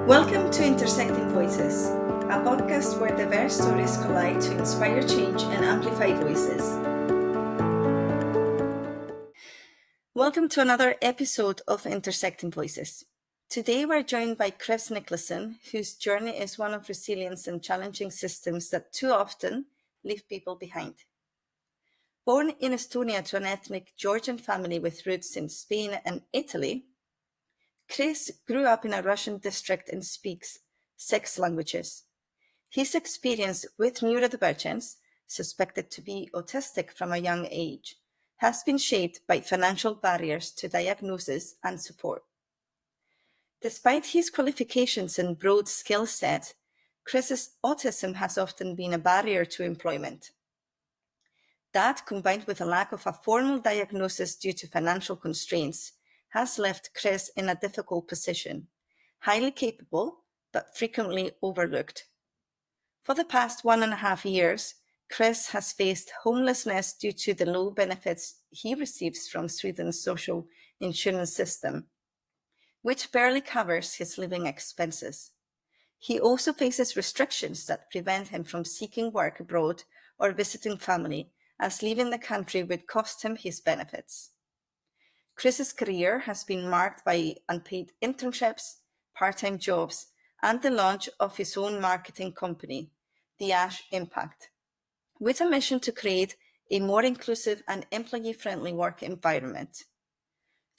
Welcome to Intersecting Voices, a podcast where diverse stories collide to inspire change and amplify voices. Welcome to another episode of Intersecting Voices. Today we're joined by Niklasson, whose journey is one of resilience and challenging systems that too often leave people behind. Born in Estonia to an ethnic Georgian family with roots in Spain and Italy, Chris grew up in a Russian district and speaks 6 languages. His experience with neurodivergence, suspected to be autistic from a young age, has been shaped by financial barriers to diagnosis and support. Despite his qualifications and broad skill set, Chris's autism has often been a barrier to employment. That, combined with a lack of a formal diagnosis due to financial constraints, has left Chris in a difficult position, highly capable, but frequently overlooked. For the past 1.5 years, Chris has faced homelessness due to the low benefits he receives from Sweden's social insurance system, which barely covers his living expenses. He also faces restrictions that prevent him from seeking work abroad or visiting family, as leaving the country would cost him his benefits. Chris's career has been marked by unpaid internships, part-time jobs, and the launch of his own marketing company, the Ash Impact, with a mission to create a more inclusive and employee-friendly work environment.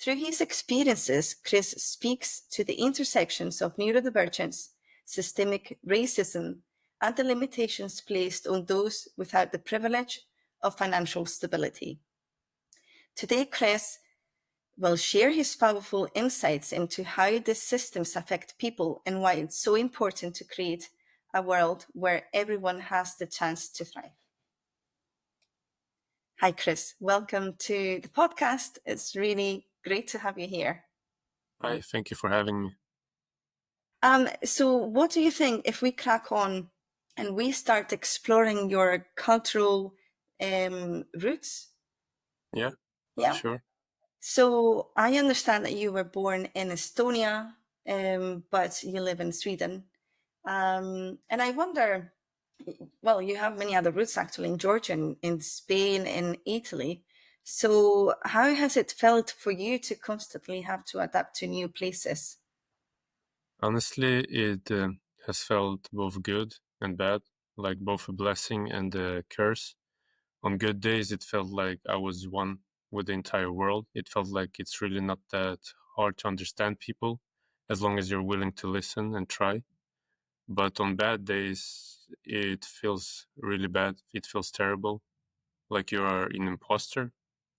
Through his experiences, Chris speaks to the intersections of neurodivergence, systemic racism, and the limitations placed on those without the privilege of financial stability. Today, Chris will share his powerful insights into how these systems affect people and why it's so important to create a world where everyone has the chance to thrive. Hi, Chris. Welcome to the podcast. It's really great to have you here. Hi, thank you for having me. So what do you think if we crack on and we start exploring your cultural roots? Yeah, sure. So I understand that you were born in Estonia, but you live in Sweden. And I wonder, well, you have many other roots actually in Georgia, in Spain, in Italy. So how has it felt for you to constantly have to adapt to new places? Honestly, it has felt both good and bad, like both a blessing and a curse. On good days, it felt like I was one with the entire world. It felt like it's really not that hard to understand people, as long as you're willing to listen and try. But on bad days, it feels really bad. It feels terrible, like you are an imposter.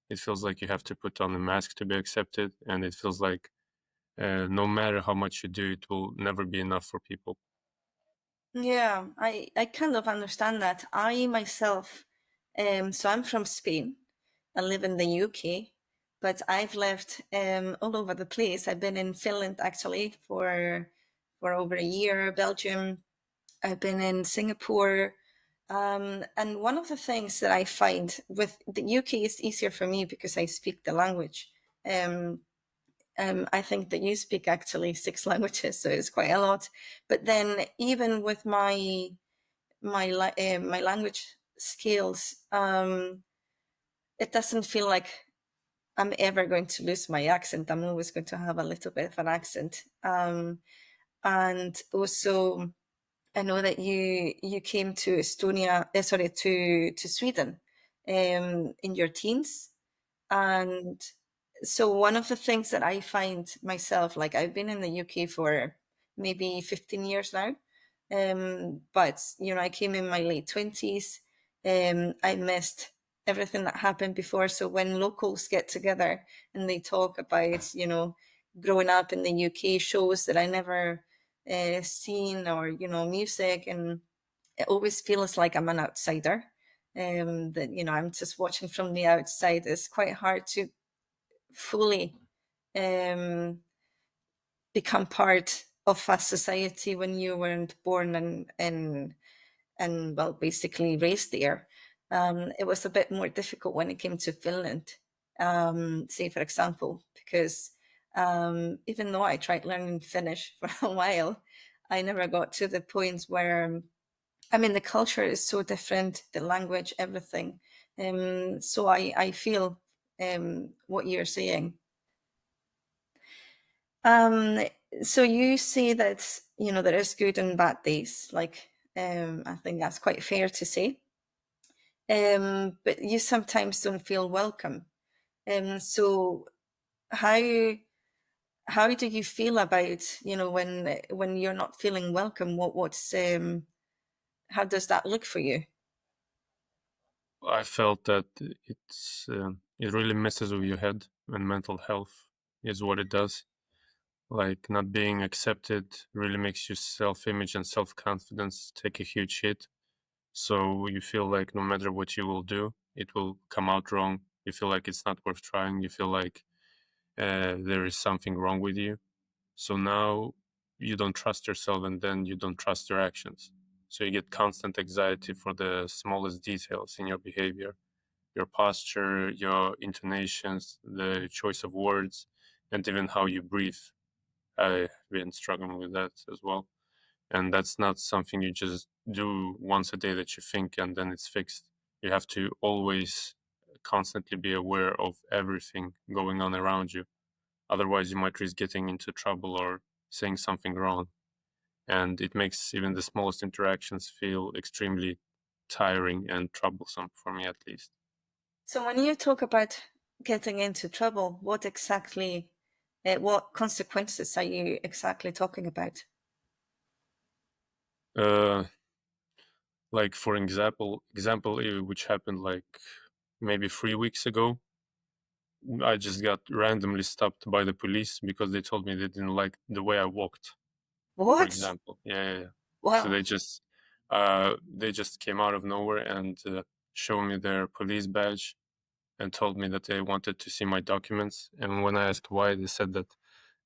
It feels like you have to put on a mask to be accepted, and it feels like no matter how much you do, it will never be enough for people. Yeah, I kind of understand that. I myself, so I'm from Spain. I live in the UK, but I've lived all over the place. I've been in Finland actually for over a year, Belgium. I've been in Singapore. And one of the things that I find with the UK is easier for me because I speak the language. Um, I think that you speak actually 6 languages, so it's quite a lot. But then even with my language skills, it doesn't feel like I'm ever going to lose my accent. I'm always going to have a little bit of an accent. And also, I know that you came to Estonia, to Sweden, in your teens, and so one of the things that I find myself, like I've been in the UK for maybe 15 years now, but I came in my late 20s. I missed everything that happened before. So when locals get together and they talk about, growing up in the UK, shows that I never seen, or music, and it always feels like I'm an outsider. That I'm just watching from the outside. It's quite hard to fully become part of a society when you weren't born and well, basically raised there. It was a bit more difficult when it came to Finland, say for example, because Even though I tried learning Finnish for a while, I never got to the point where, I mean, the culture is so different, the language, everything. So I feel what you're saying. Um, so you say that, you know, there is good and bad days. Like, I think that's quite fair to say. But you sometimes don't feel welcome. So how how do you feel about, you know, when you're not feeling welcome? What's how does that look for you? I felt that it really messes with your head, and mental health is what it does. Like not being accepted really makes your self-image and self-confidence take a huge hit. So you feel like no matter what you will do, it will come out wrong. You feel like it's not worth trying. You feel like there is something wrong with you. So now you don't trust yourself, and then you don't trust your actions. So you get constant anxiety for the smallest details in your behavior, your posture, your intonations, the choice of words, and even how you breathe. I've been struggling with that as well. And that's not something you just do once a day that you think and then it's fixed. You have to always constantly be aware of everything going on around you. Otherwise, you might risk getting into trouble or saying something wrong. And it makes even the smallest interactions feel extremely tiring and troublesome for me, at least. So when you talk about getting into trouble, what consequences are you exactly talking about? Uh, like for example, which happened like maybe 3 weeks ago. I just got randomly stopped by the police because they told me they didn't like the way I walked, for What? example. Yeah. So Wow. they just came out of nowhere and showed me their police badge and told me that they wanted to see my documents. And when I asked why, they said that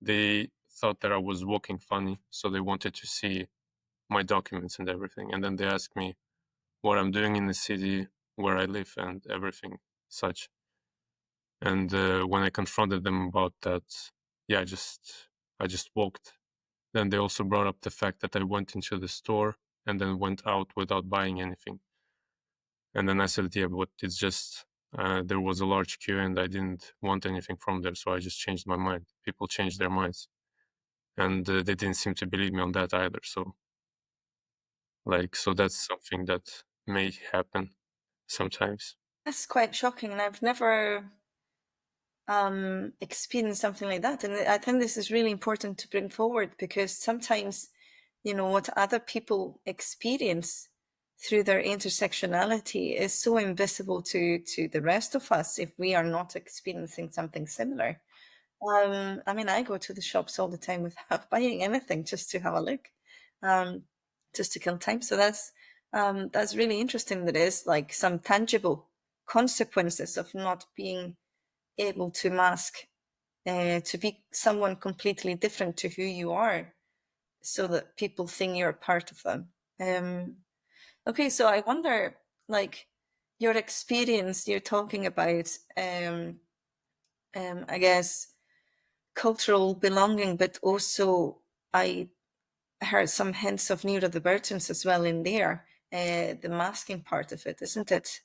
they thought that I was walking funny, so they wanted to see my documents and everything. And then they asked me what I'm doing in the city, where I live, and everything such. And when I confronted them about that, yeah, I just walked. Then they also brought up the fact that I went into the store and then went out without buying anything. And then I said, yeah, but it's just there was a large queue and I didn't want anything from there, so I just changed my mind. People change their minds, and they didn't seem to believe me on that either. So that's something that may happen sometimes. That's quite shocking, and I've never experienced something like that. And I think this is really important to bring forward because sometimes, you know, what other people experience through their intersectionality is so invisible to the rest of us if we are not experiencing something similar. I mean, I go to the shops all the time without buying anything just to have a look, um, just to kill time. So that's really interesting. There is like some tangible consequences of not being able to mask, to be someone completely different to who you are, so that people think you're a part of them. Okay, so I wonder, like, your experience. You're talking about, I guess, cultural belonging, but also I heard some hints of neurodivergence as well in there. The masking part of it, isn't it?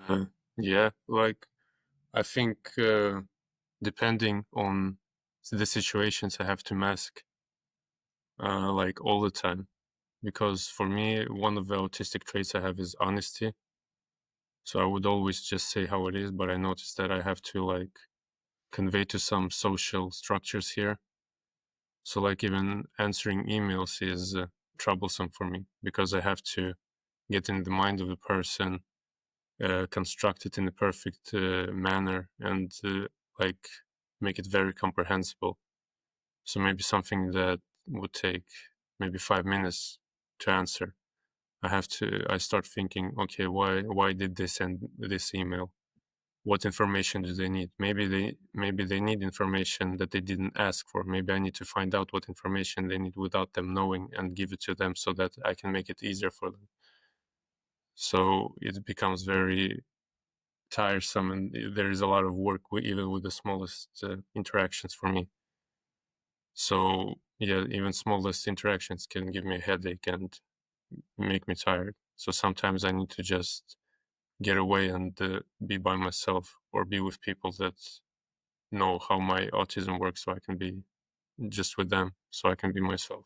Uh, yeah, like I think depending on the situations, I have to mask like all the time. Because for me, one of the autistic traits I have is honesty. So I would always just say how it is, but I noticed that I have to like convey to some social structures here. So like even answering emails is troublesome for me because I have to get in the mind of the person, construct it in a perfect manner, and like make it very comprehensible. So maybe something that would take maybe 5 minutes to answer. I start thinking, okay, why did they send this email? What information do they need? Maybe they need information that they didn't ask for. Maybe I need to find out what information they need without them knowing and give it to them so that I can make it easier for them. So it becomes very tiresome, and there is a lot of work even with the smallest interactions for me. So yeah, even smallest interactions can give me a headache and make me tired. So sometimes I need to just get away and be by myself or be with people that know how my autism works, so I can be just with them, so I can be myself.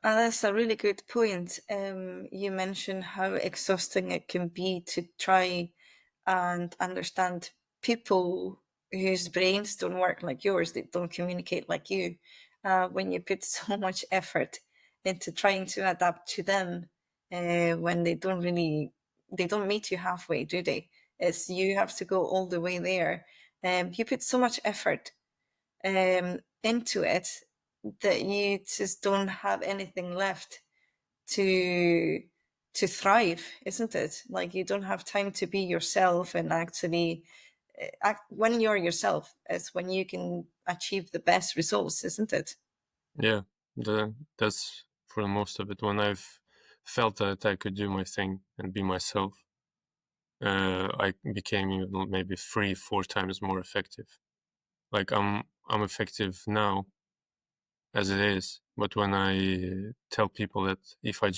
That's a really good point. You mentioned how exhausting it can be to try and understand people whose brains don't work like yours, they don't communicate like you. When you put so much effort into trying to adapt to them, when they don't meet you halfway, do they? It's you have to go all the way there. You put so much effort into it that you just don't have anything left to thrive, isn't it? Like you don't have time to be yourself and actually act. When you're yourself is when you can achieve the best results, isn't it? Yeah, that's for most of it. When I've felt that I could do my thing and be myself, I became even maybe 3, 4 times more effective. Like I'm effective now as it is, but when I tell people that if you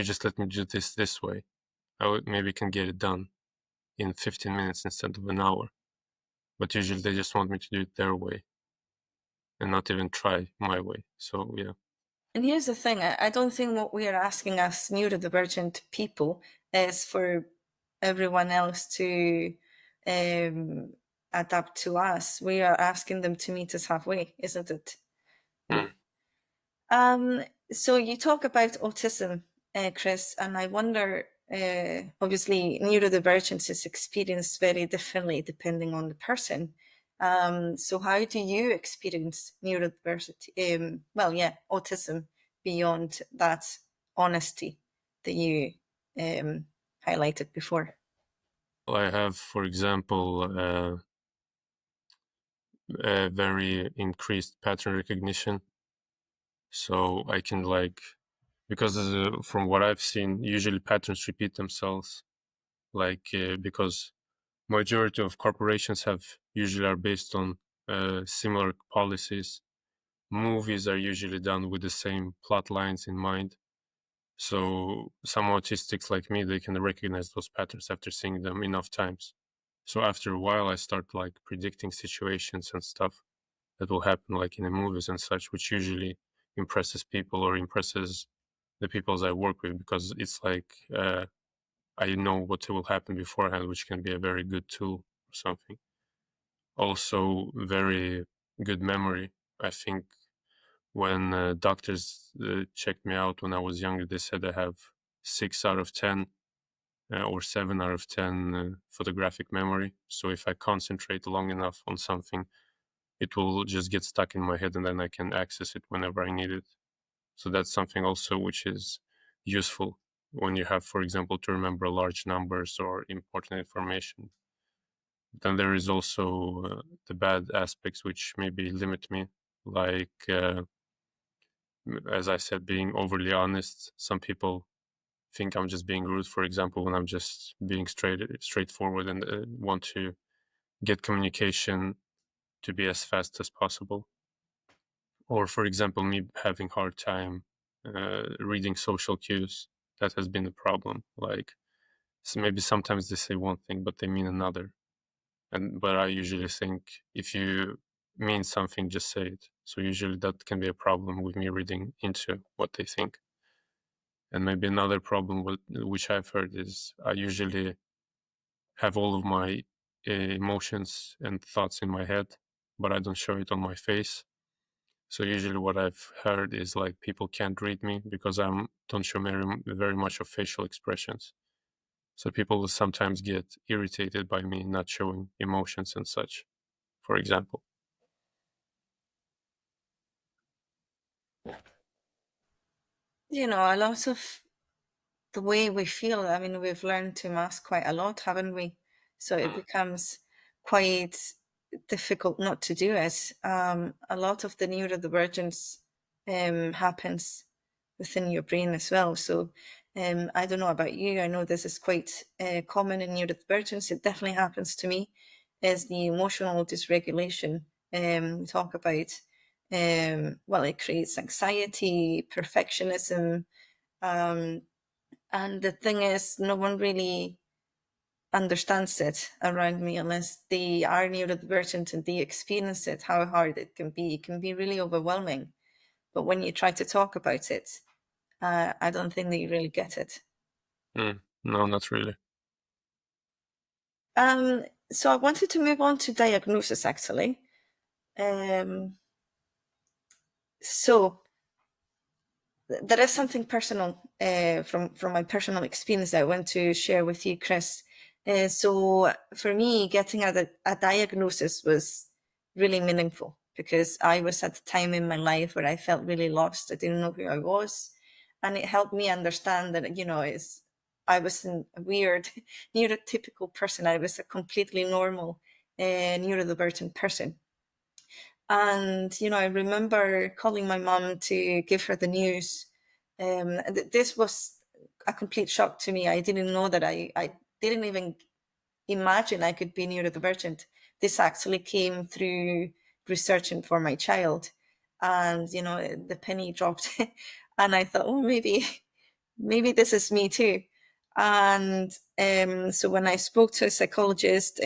just let me do this way, I would maybe can get it done in 15 minutes instead of an hour. But usually they just want me to do it their way and not even try my way. So yeah. And here's the thing: I don't think what we are asking as neurodivergent people is for everyone else to um, adapt to us. We are asking them to meet us halfway, isn't it? Mm. Um, so you talk about autism, Chris, and I wonder. Obviously, neurodivergence is experienced very differently depending on the person. So, how do you experience neurodiversity? Autism beyond that honesty that you um, highlighted before. I have, for example, a very increased pattern recognition. So I can because from what I've seen, usually patterns repeat themselves. Because majority of corporations have usually are based on similar policies. Movies are usually done with the same plot lines in mind. So some autistics like me, they can recognize those patterns after seeing them enough times. So after a while, I start predicting situations and stuff that will happen in the movies and such, which usually impresses people or impresses the people I work with, because it's I know what will happen beforehand, which can be a very good tool or something. Also, very good memory. I think when doctors checked me out when I was younger, they said I have 6 out of 10 or 7 out of 10 photographic memory. So if I concentrate long enough on something, it will just get stuck in my head and then I can access it whenever I need it. So that's something also which is useful when you have, for example, to remember large numbers or important information. Then there is also the bad aspects which maybe limit me, like as I said, being overly honest. Some people think I'm just being rude, for example, when I'm just being straightforward and want to get communication to be as fast as possible. Or, for example, me having hard time reading social cues. That has been a problem. So maybe sometimes they say one thing, but they mean another. But I usually think if you mean something, just say it. So usually that can be a problem with me reading into what they think. And maybe another problem which I've heard is I usually have all of my emotions and thoughts in my head, but I don't show it on my face. So usually what I've heard is people can't read me because I don't show very much of facial expressions. So people will sometimes get irritated by me not showing emotions and such, for example. You know, a lot of the way we feel, I mean, we've learned to mask quite a lot, haven't we? So it becomes quite difficult not to do it. A lot of the neurodivergence happens within your brain as well. So I don't know about you. I know this is quite common in neurodivergence. It definitely happens to me. Is the emotional dysregulation we talk about? Well, it creates anxiety, perfectionism, and the thing is, no one really understands it around me unless they are neurodivergent and they experience it, how hard it can be. It can be really overwhelming. But when you try to talk about it, I don't think they really get it. No, not really. So I wanted to move on to diagnosis, actually. So there is something personal from my personal experience that I want to share with you, Chris. So for me, getting a diagnosis was really meaningful because I was at a time in my life where I felt really lost. I didn't know who I was, and it helped me understand that I wasn't a weird neurotypical person. I was a completely normal neurodivergent person. And, I remember calling my mum to give her the news. This was a complete shock to me. I didn't know that I didn't even imagine I could be neurodivergent. This actually came through researching for my child. And, the penny dropped. And I thought, oh, maybe this is me too. And so when I spoke to a psychologist,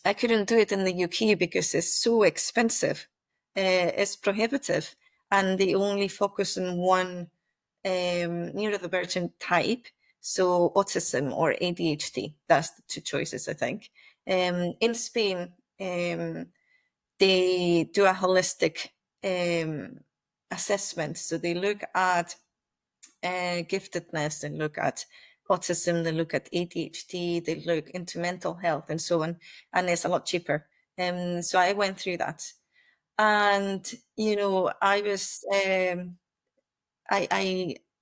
I couldn't do it in the UK because it's so expensive. It's prohibitive, and they only focus on one neurodivergent type, so autism or ADHD. That's the two choices, I think. In Spain, they do a holistic assessment, so they look at giftedness, they look at autism, they look at ADHD, they look into mental health and so on, and it's a lot cheaper. So I went through that, and I was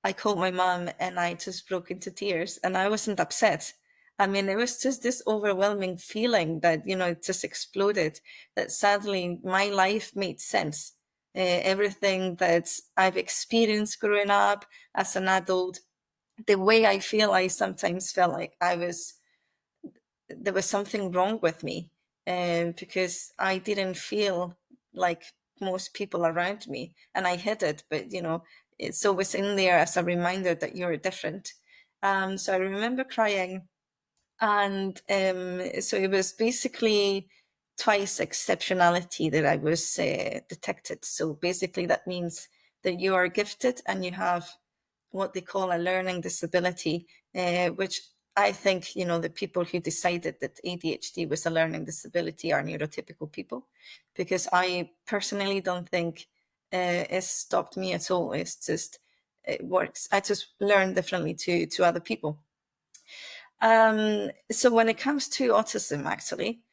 I called my mom and I just broke into tears, and I wasn't upset. I mean, it was just this overwhelming feeling that it just exploded. That suddenly my life made sense. Everything that I've experienced growing up as an adult, the way I sometimes felt like there was something wrong with me, because I didn't feel like most people around me, and I hid it, but it's always in there as a reminder that you're different. So I remember crying, and so it was basically twice exceptionality that I was detected. So basically, that means that you are gifted and you have what they call a learning disability, which I think, the people who decided that ADHD was a learning disability are neurotypical people, because I personally don't think it stopped me at all. It's just, it works. I just learn differently to other people. So when it comes to autism, actually,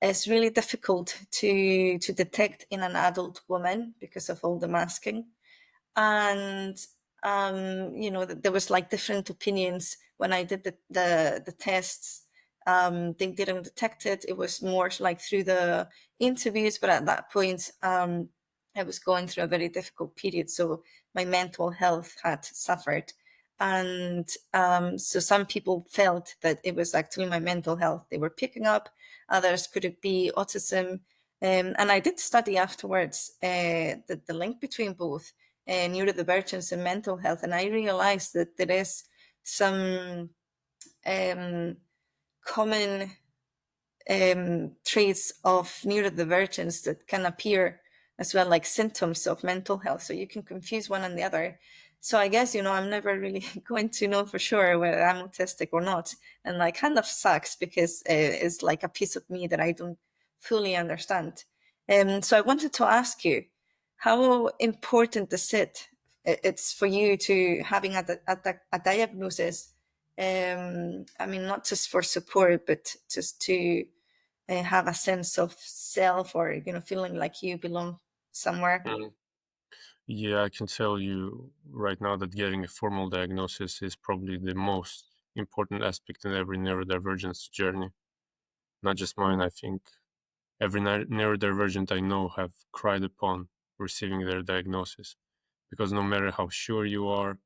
it's really difficult to detect in an adult woman because of all the masking. And there was like different opinions when I did the tests. They didn't detect it. It was more like through the interviews, but at that point, I was going through a very difficult period, so my mental health had suffered. And so some people felt that it was actually my mental health they were picking up. Others, could it be autism? And I did study afterwards the link between both neurodivergence and mental health, and I realized that there is some common traits of neurodivergence that can appear as well, like symptoms of mental health. So you can confuse one and the other. So I guess, I'm never really going to know for sure whether I'm autistic or not. And like kind of sucks because it's like a piece of me that I don't fully understand. So I wanted to ask you, how important is it's for you to having a diagnosis? I mean, not just for support, but just to have a sense of self, or feeling like you belong somewhere. Mm. Yeah, I can tell you right now that getting a formal diagnosis is probably the most important aspect in every neurodivergence journey. Not just mine, I think every neurodivergent I know have cried upon receiving their diagnosis, because no matter how sure you are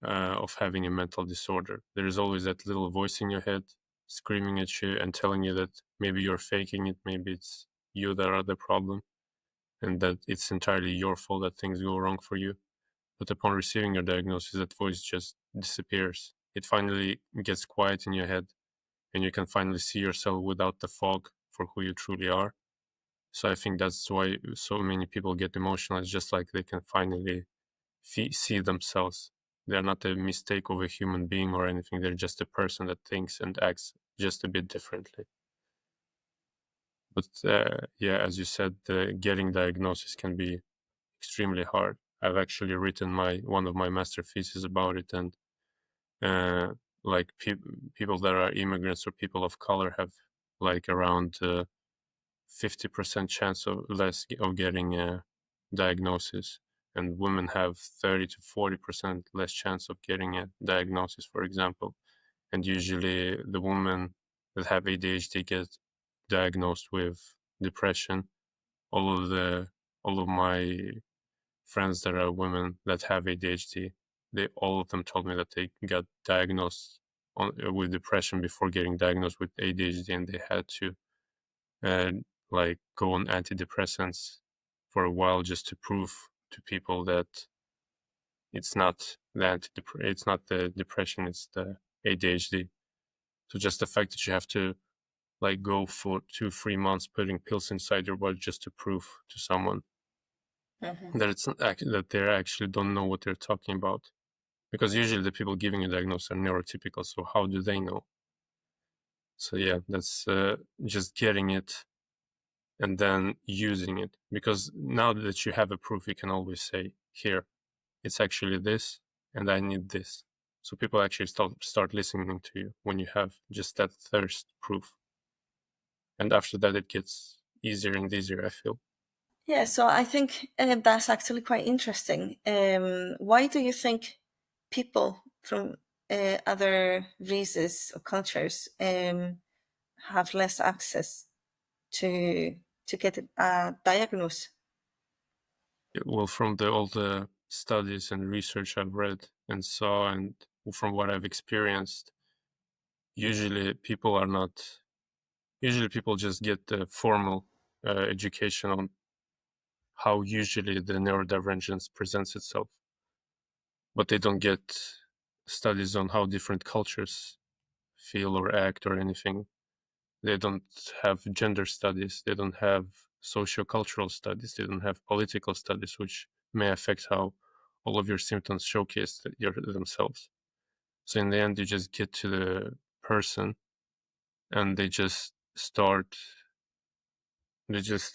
of having a mental disorder, there is always that little voice in your head screaming at you and telling you that maybe you're faking it, maybe it's you that are the problem, and that it's entirely your fault that things go wrong for you. But upon receiving your diagnosis, that voice just disappears. It finally gets quiet in your head, and you can finally see yourself without the fog for who you truly are. So I think that's why so many people get emotional. It's just like they can finally see themselves. They're not a mistake of a human being or anything. They're just a person that thinks and acts just a bit differently. But yeah, as you said, getting diagnosis can be extremely hard. I've actually written one of my master theses about it, and uh, like people that are immigrants or people of color have like around 50% chance of less of getting a diagnosis, and women have 30 to 40% less chance of getting a diagnosis, for example. And usually the women that have ADHD get diagnosed with depression. All of the all of my friends that are women that have ADHD, they all of them told me that they got diagnosed with depression before getting diagnosed with ADHD, and they had to and like go on antidepressants for a while just to prove to people that it's not the depression, it's the ADHD. So just the fact that you have to like go for 2 3 months putting pills inside your body just to prove to someone Mhm. that that they actually don't know what they're talking about, because usually the people giving a diagnosis are neurotypical, so how do they know? So yeah, that's just getting it and then using it, because now that you have a proof, you can always say, here, it's actually this and I need this. So people actually start listening to you when you have just that thirst proof, and after that it gets easier and easier, I feel. Yeah, so I think that's actually quite interesting. Why do you think people from other races or cultures have less access to get a diagnosis? Well, from all the studies and research I've read and saw, and from what I've experienced, usually people are not usually people just get the formal education on how usually the neurodivergence presents itself, but they don't get studies on how different cultures feel or act or anything. They don't have gender studies, they don't have socio-cultural studies, they don't have political studies, which may affect how all of your symptoms showcase themselves. So in the end, you just get to the person and they just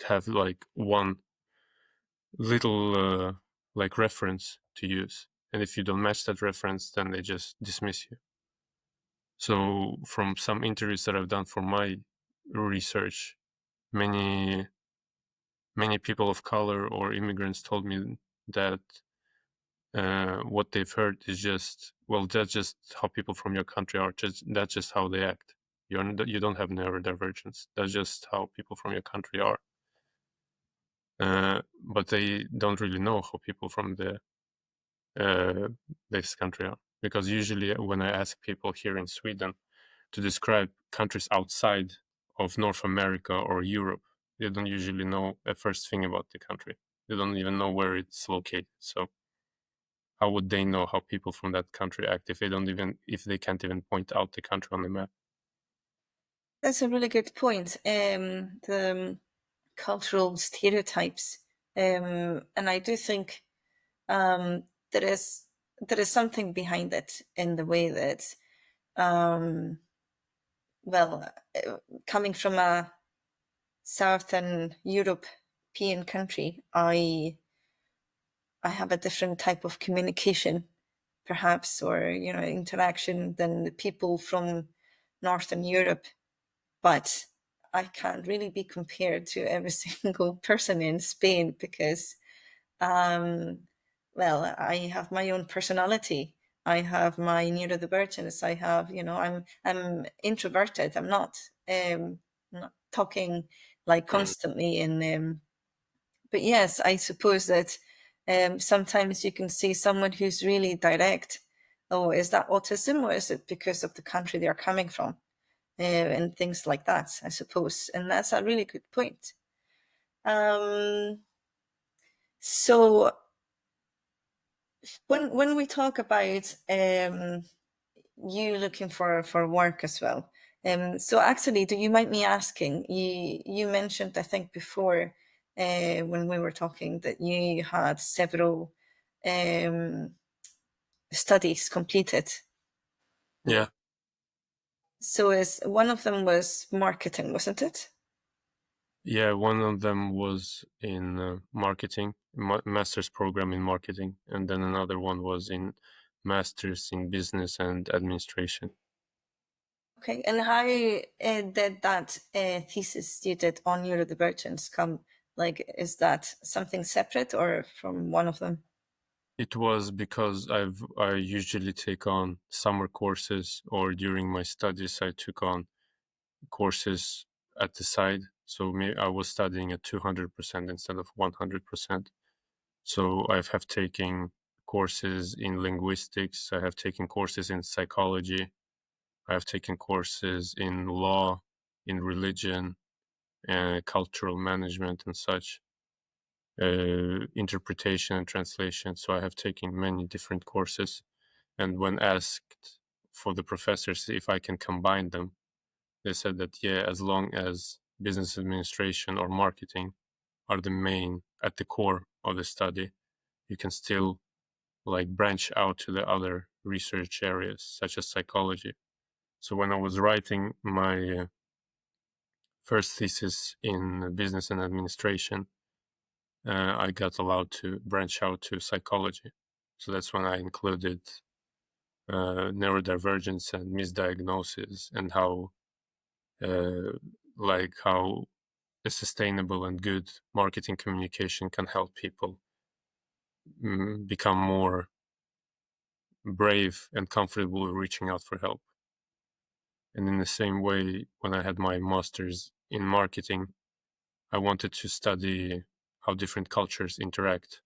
have like one little like reference to use. And if you don't match that reference, then they just dismiss you. So from some interviews that I've done for my research, many many people of color or immigrants told me that what they've heard is just, well, that's just how people from your country are. That's just how they act. You don't have neurodivergence. That's just how people from your country are. But they don't really know how people from uh, this country are, because usually when I ask people here in Sweden to describe countries outside of North America or Europe, they don't usually know the first thing about the country. They don't even know where it's located. So how would they know how people from that country act if they can't even point out the country on the map? That's a really good point. The cultural stereotypes, and I do think there is something behind it in the way that, um, well, coming from a Southern European country, I have a different type of communication, perhaps, or interaction than the people from Northern Europe. But I can't really be compared to every single person in Spain because, um, well, I have my own personality. I have my neurodivergence. I have, I'm introverted. I'm not talking like Mm. constantly. And but yes, I suppose that Sometimes you can see someone who's really direct. Oh, is that autism, or is it because of the country they're coming from? And things like that, I suppose. And that's a really good point. So when we talk about you looking for work as well, so actually, do you mind me asking? You mentioned, I think before, when we were talking, that you had several studies completed. Yeah. So is one of them was marketing, wasn't it? Yeah, one of them was in marketing, master's program in marketing, and then another one was in master's in business and administration. Okay, and how did that thesis you did on neurodivergence come? Like, is that something separate or from one of them? It was because I usually take on summer courses, or during my studies I took on courses at the side. So I was studying at 200% instead of 100%. So I have taken courses in linguistics, I have taken courses in psychology, I have taken courses in law, in religion, cultural management and such, interpretation and translation. So I have taken many different courses. And when asked for the professors if I can combine them, they said that, yeah, as long as business administration or marketing are the main at the core of the study, you can still like branch out to the other research areas such as psychology. So when I was writing my first thesis in business and administration, I got allowed to branch out to psychology. So that's when I included neurodivergence and misdiagnosis, and how uh, how a sustainable and good marketing communication can help people become more brave and comfortable with reaching out for help. And in the same way, when I had my master's in marketing, I wanted to study how different cultures interact.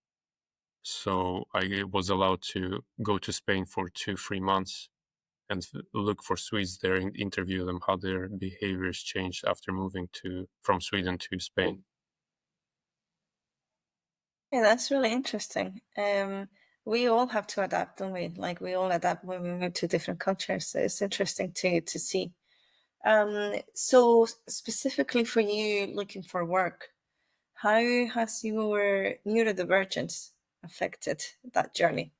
So I was allowed to go to Spain for 2-3 months and look for Swedes there and interview them how their behaviors changed after moving to from Sweden to Spain. Yeah, that's really interesting. We all have to adapt, don't we? Like we all adapt when we move to different cultures. So it's interesting to see. So specifically for you looking for work, how has your neurodivergence affected that journey?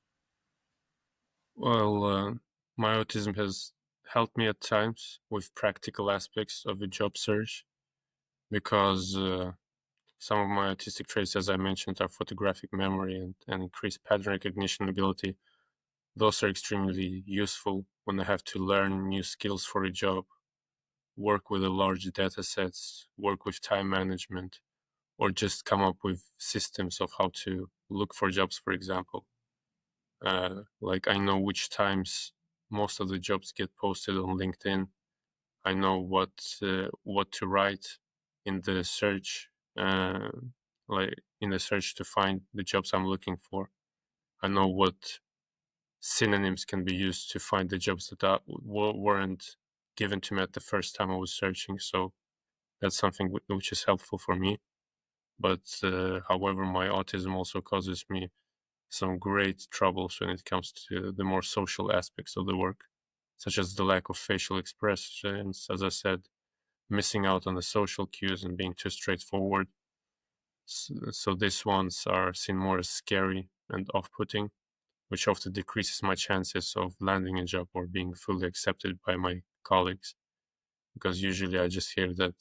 Well, my autism has helped me at times with practical aspects of a job search, because some of my autistic traits, as I mentioned, are photographic memory and increased pattern recognition ability. Those are extremely useful when I have to learn new skills for a job, work with a large data sets, work with time management, or just come up with systems of how to look for jobs, for example. Like I know which times most of the jobs get posted on LinkedIn. I know what to write in the search, uh, like in the search to find the jobs I'm looking for. I know what synonyms can be used to find the jobs that weren't given to me at the first time I was searching. So that's something which is helpful for me. But however, my autism also causes me some great troubles when it comes to the more social aspects of the work, such as the lack of facial expressions, as I said, missing out on the social cues and being too straightforward. So these ones are seen more as scary and off-putting, which often decreases my chances of landing a job or being fully accepted by my colleagues, because usually I just hear that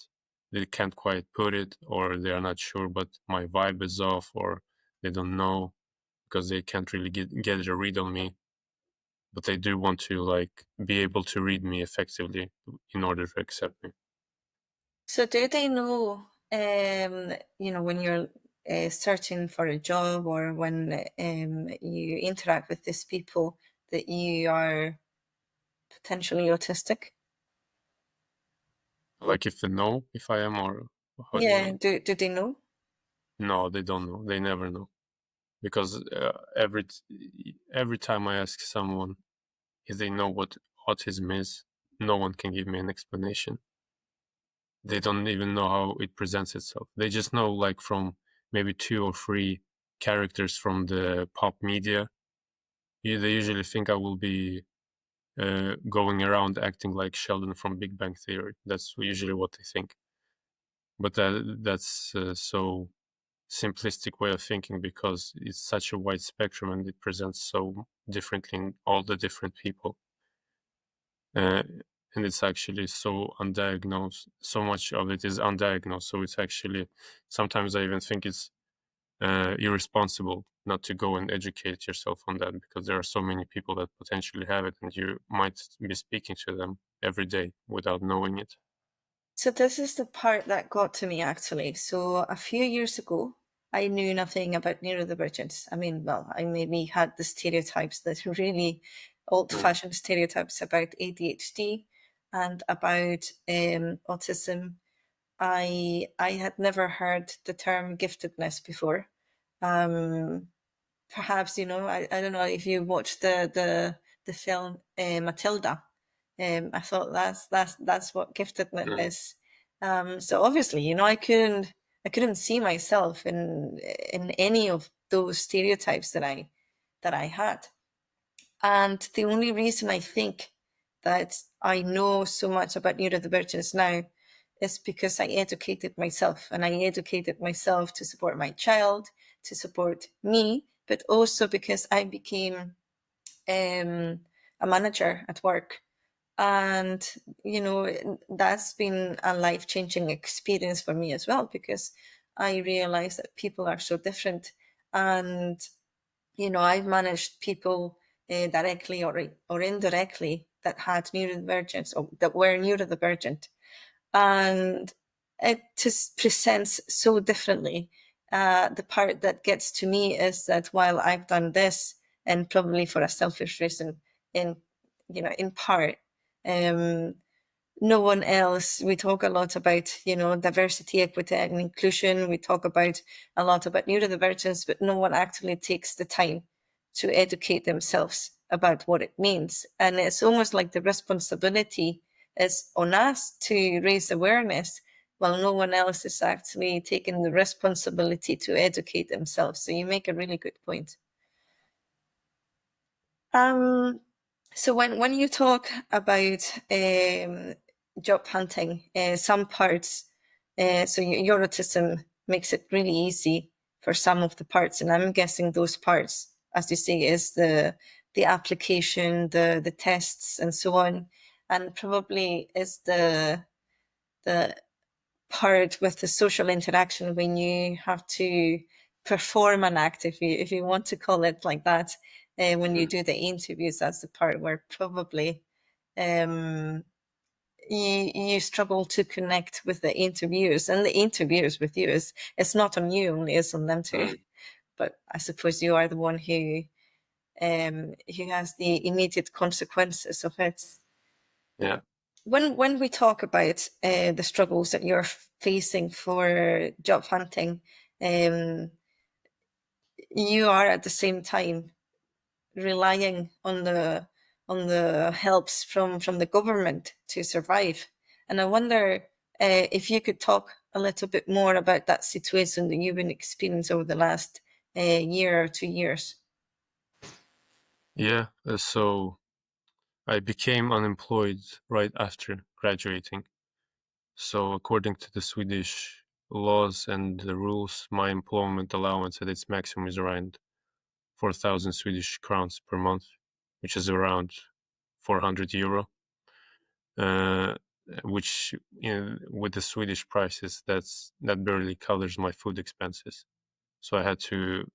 they can't quite put it, or they are not sure, but my vibe is off, or they don't know because they can't really get a read on me, but they do want to like be able to read me effectively in order to accept me. So do they know, when you're searching for a job or when you interact with these people that you are potentially autistic? Like if they know if I am, or how do you Yeah, mean? do they know? No, they don't know. They never know. because every time I ask someone if they know what autism is, no one can give me an explanation. They don't even know how it presents itself. They just know, like, from maybe 2 or 3 characters from the pop media. They usually think I will be going around acting like Sheldon from Big Bang Theory. That's usually what they think. But that's so simplistic way of thinking, because it's such a wide spectrum and it presents so differently in all the different people. Uh, and it's actually so undiagnosed. So much of it is undiagnosed. So it's actually, sometimes I even think it's irresponsible not to go and educate yourself on that, because there are so many people that potentially have it, and you might be speaking to them every day without knowing it. So this is the part that got to me actually. So a few years ago, I knew nothing about neurodivergence. I mean, well, I maybe had the stereotypes that are really old-fashioned stereotypes about ADHD and about autism. I had never heard the term giftedness before. Perhaps, I don't know if you watched the film Matilda. I thought that's what giftedness is. So obviously, I couldn't see myself in any of those stereotypes that I had. And the only reason I think that I know so much about neurodivergence now is because I educated myself, and I educated myself to support my child, to support me, but also because I became a manager at work. And, that's been a life changing experience for me as well, because I realized that people are so different. And I've managed people directly or indirectly that had neurodivergence or that were neurodivergent, and it just presents so differently. The part that gets to me is that while I've done this, and probably for a selfish reason, in in part, um, no one else. We talk a lot about, diversity, equity, and inclusion. We talk about a lot about neurodivergence, but no one actually takes the time to educate themselves about what it means. And it's almost like the responsibility is on us to raise awareness, while no one else is actually taking the responsibility to educate themselves. So you make a really good point. Um, so when you talk about job hunting, some parts, so your autism makes it really easy for some of the parts, and I'm guessing those parts, as you say, is the application, the tests, and so on, and probably is the part with the social interaction when you have to perform an act, if you want to call it like that, when you do the interviews. That's the part where probably um, you struggle to connect with the interviewers, and the interviewers with you is it's not on you only, it's on them too. But I suppose you are the one who has the immediate consequences of it. Yeah. When we talk about the struggles that you're facing for job hunting, um, you are at the same time relying on the helps from the government to survive. And I wonder if you could talk a little bit more about that situation that you've been experiencing over the last year or 2 years. Yeah. So I became unemployed right after graduating. So according to the Swedish laws and the rules, my employment allowance at its maximum is around 4,000 Swedish crowns per month, which is around 400 euro. Uh, which, with the Swedish prices, that barely covers my food expenses. So I had to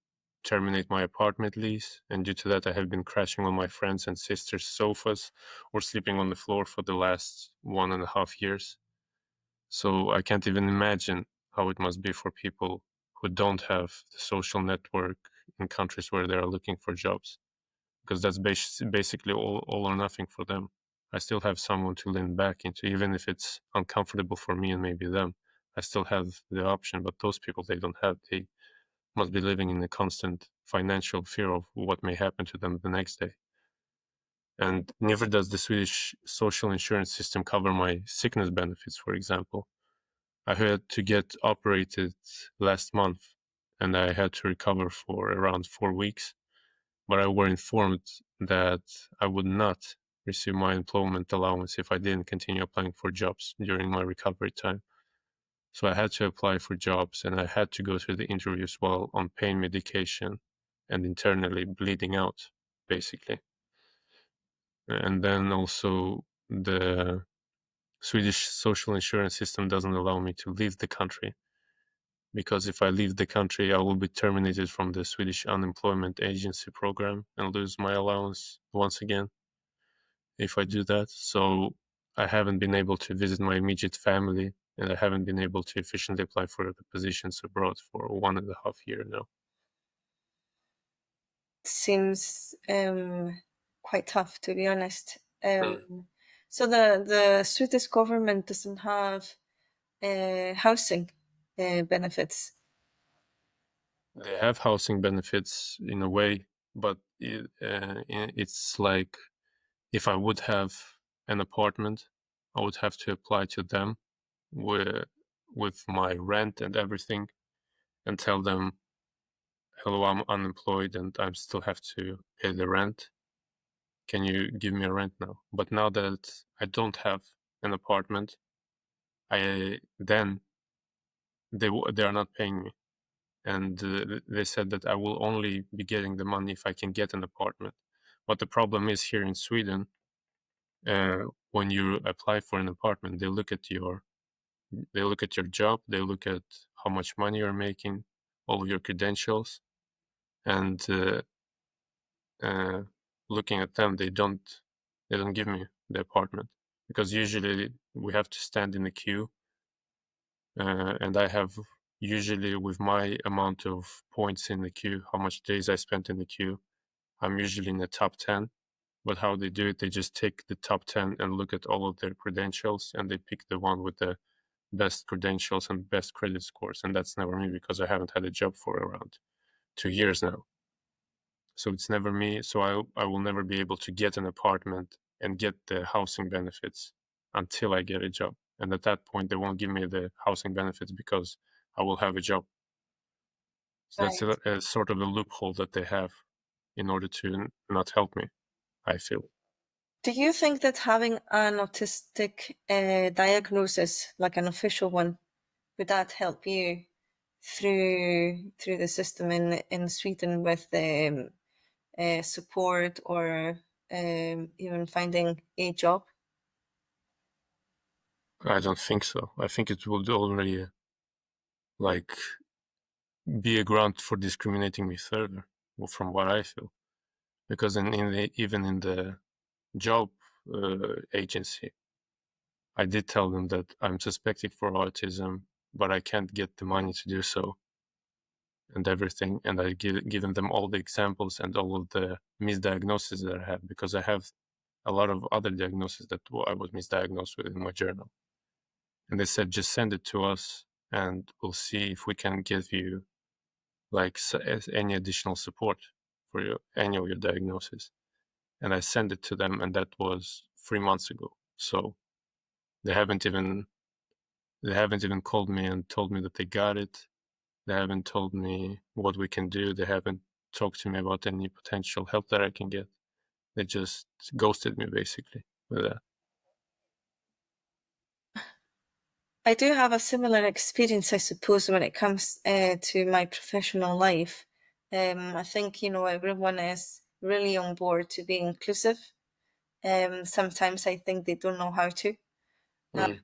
terminate my apartment lease, and due to that, I have been crashing on my friends and sisters' sofas or sleeping on the floor for the last 1.5 years. So I can't even imagine how it must be for people who don't have the social network in countries where they are looking for jobs, because that's basically all or nothing for them. I still have someone to lean back into, even if it's uncomfortable for me and maybe them. I still have the option, but those people, they don't have. They must be living in a constant financial fear of what may happen to them the next day. And neither does the Swedish social insurance system cover my sickness benefits, for example. I had to get operated last month and I had to recover for around 4 weeks, but I were informed that I would not receive my employment allowance if I didn't continue applying for jobs during my recovery time. So I had to apply for jobs and I had to go through the interviews while on pain medication and internally bleeding out, basically. And then also the Swedish social insurance system doesn't allow me to leave the country, because if I leave the country, I will be terminated from the Swedish unemployment agency program and lose my allowance once again if I do that. So I haven't been able to visit my immediate family and I haven't been able to efficiently apply for the positions abroad for 1.5 years now. Seems quite tough, to be honest. So the Swedish government doesn't have housing benefits. They have housing benefits in a way, but it's like if I would have an apartment, I would have to apply to them with my rent and everything and tell them, hello, I'm unemployed and I still have to pay the rent. Can you give me a rent now? But now that I don't have an apartment, then they are not paying me. And they said that I will only be getting the money if I can get an apartment. But the problem is here in Sweden, when you apply for an apartment, they look at your job, they look at how much money you're making, all of your credentials, and looking at them, they don't give me the apartment, because usually we have to stand in the queue, and I have usually, with my amount of points in the queue, how much days I spent in the queue, I'm usually in the top 10. But how they do it, they just take the top 10 and look at all of their credentials and they pick the one with the best credentials and best credit scores. And that's never me, because I haven't had a job for around 2 years now. So it's never me. So I will never be able to get an apartment and get the housing benefits until I get a job. And at that point, they won't give me the housing benefits because I will have a job. So that's Right. a sort of a loophole that they have in order to not help me, I feel. Do you think that having an autistic diagnosis, like an official one, would that help you through the system in Sweden with support or even finding a job? I don't think so. I think it would already like be a ground for discriminating me further, from what I feel. Because even in the job agency, I did tell them that I'm suspected for autism, but I can't get the money to do so and everything. And I given them all the examples and all of the misdiagnoses that I have, because I have a lot of other diagnoses that I was misdiagnosed with in my journal. And they said, just send it to us and we'll see if we can give you like any additional support for any of your diagnoses. And I sent it to them, and that was 3 months ago. So they haven't even called me and told me that they got it. They haven't told me what we can do. They haven't talked to me about any potential help that I can get. They just ghosted me basically with that. I do have a similar experience, I suppose, when it comes to my professional life. I think, everyone is really on board to be inclusive. Sometimes I think they don't know how to. Mm.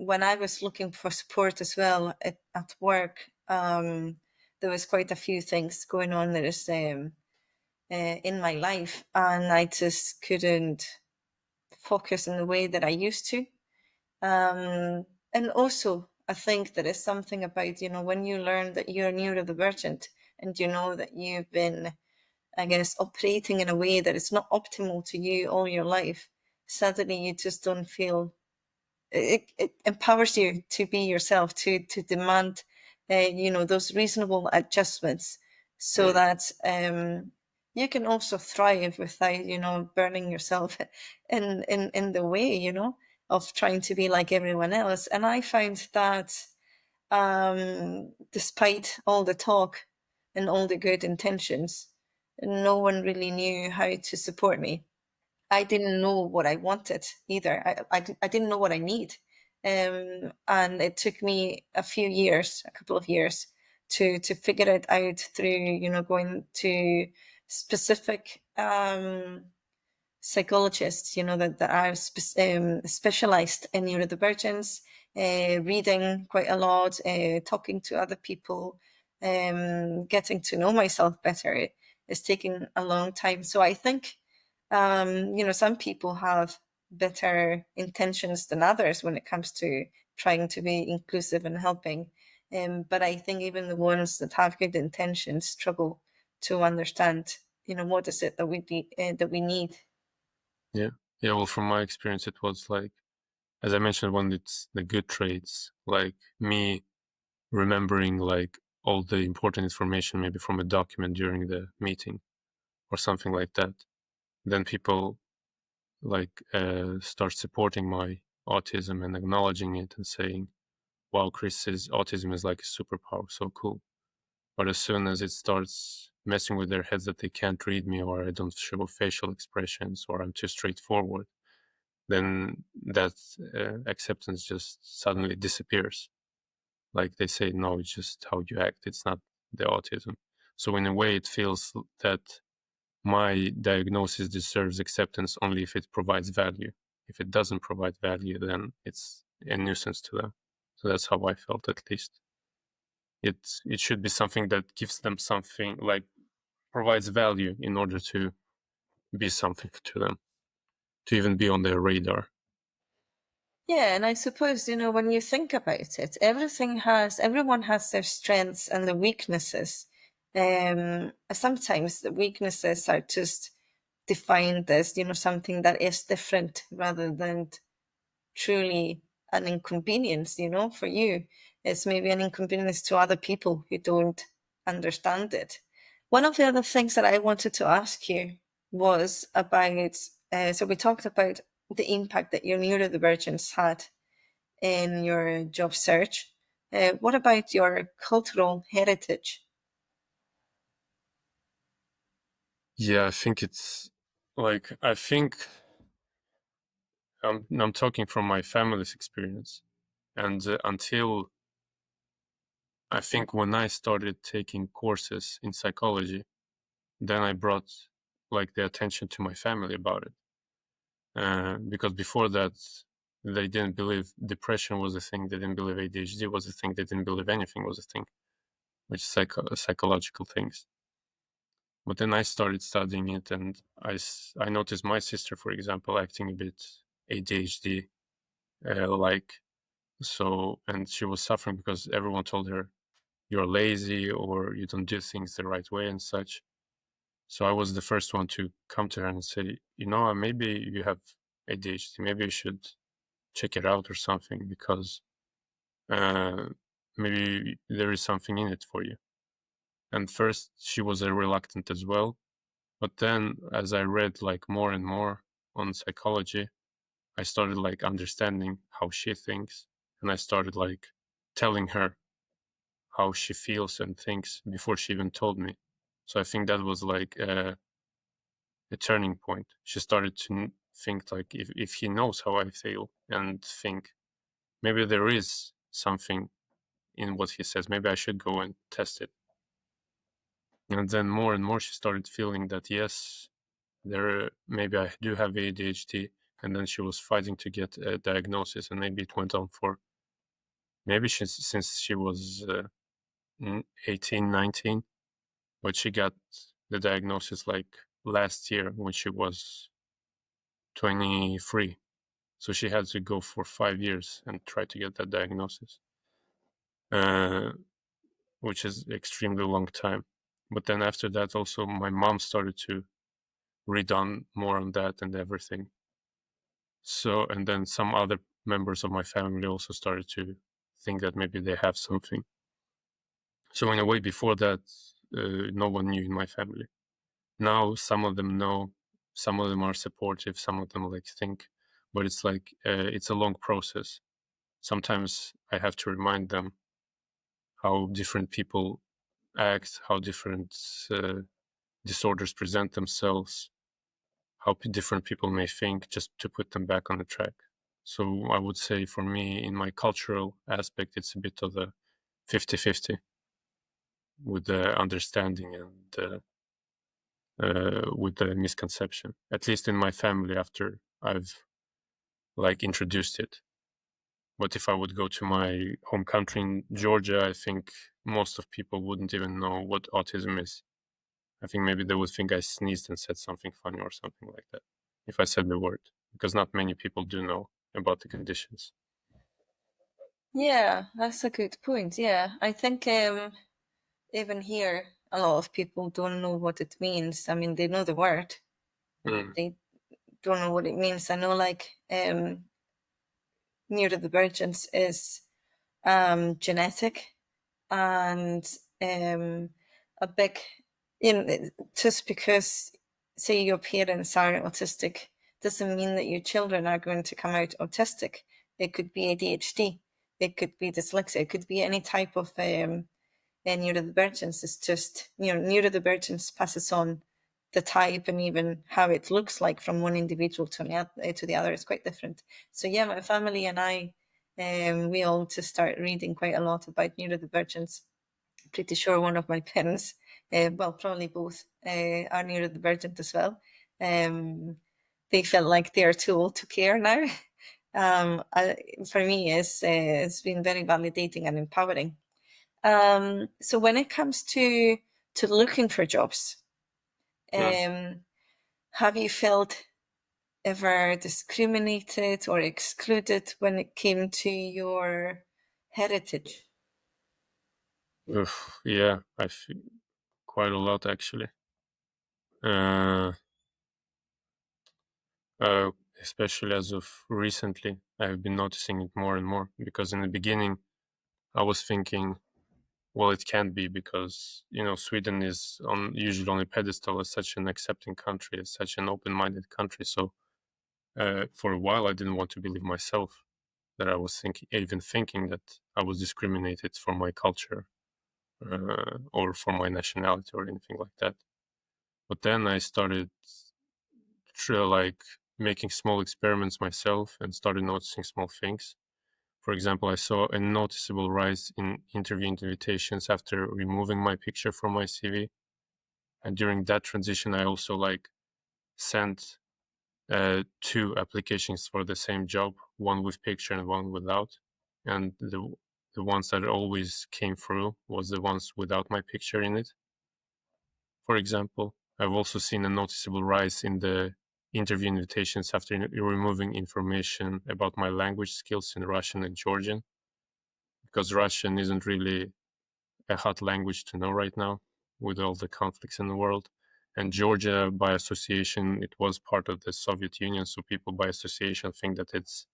When I was looking for support as well at work, there was quite a few things going on that is in my life, and I just couldn't focus in the way that I used to. And also, I think there is something about, when you learn that you're neurodivergent and you know that you've been, I guess, operating in a way that is not optimal to you all your life, suddenly you just don't feel it empowers you to be yourself, to demand, those reasonable adjustments so that you can also thrive without, burning yourself in the way, of trying to be like everyone else. And I found that despite all the talk and all the good intentions, no one really knew how to support me. I didn't know what I wanted either. I didn't know what I need. And it took me a couple of years to figure it out through, going to specific psychologists, that are specialized in neurodivergence, reading quite a lot, talking to other people, getting to know myself better. It's taking a long time. So I think, some people have better intentions than others when it comes to trying to be inclusive and helping. But I think even the ones that have good intentions struggle to understand, what is it that we need. Yeah. Yeah. Well, from my experience, it was like, as I mentioned, when it's the good traits, like me remembering like all the important information, maybe from a document during the meeting or something like that, then people like start supporting my autism and acknowledging it and saying, wow, Chris's autism is like a superpower, so cool. But as soon as it starts messing with their heads that they can't read me, or I don't show facial expressions, or I'm too straightforward, then that acceptance just suddenly disappears. Like they say, no, it's just how you act. It's not the autism. So in a way, it feels that my diagnosis deserves acceptance only if it provides value. If it doesn't provide value, then it's a nuisance to them. So that's how I felt, at least. It should be something that gives them something, like provides value in order to be something to them, to even be on their radar. Yeah, and I suppose, when you think about it, everyone has their strengths and their weaknesses. Sometimes the weaknesses are just defined as, something that is different rather than truly an inconvenience, for you. It's maybe an inconvenience to other people who don't understand it. One of the other things that I wanted to ask you was about, so we talked about the impact that your neurodivergence had in your job search. What about your cultural heritage? Yeah, I think it's like, I think I'm talking from my family's experience. And until I think when I started taking courses in psychology, then I brought like the attention to my family about it. Because before that, they didn't believe depression was a thing. They didn't believe ADHD was a thing. They didn't believe anything was a thing, which is psychological things. But then I started studying it, and I noticed my sister, for example, acting a bit ADHD like. So, and she was suffering because everyone told her, you're lazy or you don't do things the right way and such. So I was the first one to come to her and say, maybe you have ADHD. Maybe you should check it out or something, because uh, maybe there is something in it for you. And first she was reluctant as well. But then as I read like more and more on psychology, I started like understanding how she thinks. And I started like telling her how she feels and thinks before she even told me. So I think that was like a turning point. She started to think like, if he knows how I feel, and think maybe there is something in what he says, maybe I should go and test it. And then more and more she started feeling that yes, there maybe I do have ADHD. And then she was fighting to get a diagnosis, and maybe it went on for maybe since she was 18, 19, but she got the diagnosis like last year when she was 23. So she had to go for 5 years and try to get that diagnosis, uh, which is extremely long time. But then after that, also my mom started to read on more on that and everything. So, and then some other members of my family also started to think that maybe they have something. So in a way, before that, no one knew in my family. Now some of them know, some of them are supportive, some of them like think, but it's like it's a long process. Sometimes I have to remind them how different people act, how different disorders present themselves, how different people may think, just to put them back on the track. So I would say for me, in my cultural aspect, it's a bit of a 50-50 with the understanding and with the misconception, at least in my family after I've like introduced it. But if I would go to my home country in Georgia, I think most of people wouldn't even know what autism is. I think maybe they would think I sneezed and said something funny or something like that if I said the word, because not many people do know about the conditions. Yeah, that's a good point. Yeah, I think even here, a lot of people don't know what it means. I mean, they know the word, Mm. they don't know what it means. I know, like, neurodivergence is genetic, and a big, just because, say, your parents are autistic doesn't mean that your children are going to come out autistic. It could be ADHD, it could be dyslexia, it could be any type of neurodivergence. Is just, neurodivergence passes on the type and even how it looks like from one individual to the other is quite different. So yeah, my family and I, we all just start reading quite a lot about neurodivergence. Pretty sure one of my parents, well, probably both, are neurodivergent as well. They felt like they are too old to care now. For me, it's been very validating and empowering. So when it comes to looking for jobs, Mm. have you felt ever discriminated or excluded when it came to your heritage? Yeah, I feel quite a lot actually. Uh, uh, Especially as of recently, I've been noticing it more and more because in the beginning, I was thinking, well, it can't be because Sweden is on usually on a pedestal as such an accepting country, as such an open-minded country. So for a while, I didn't want to believe myself that I was even thinking that I was discriminated for my culture or for my nationality or anything like that. But then I started like making small experiments myself and started noticing small things. For example, I saw a noticeable rise in interview invitations after removing my picture from my CV. And during that transition, I also like sent two applications for the same job, one with picture and one without. And the ones that always came through was the ones without my picture in it. For example, I've also seen a noticeable rise in the interview invitations after removing information about my language skills in Russian and Georgian, because Russian isn't really a hot language to know right now with all the conflicts in the world. And Georgia, by association, it was part of the Soviet Union, so people by association think that it's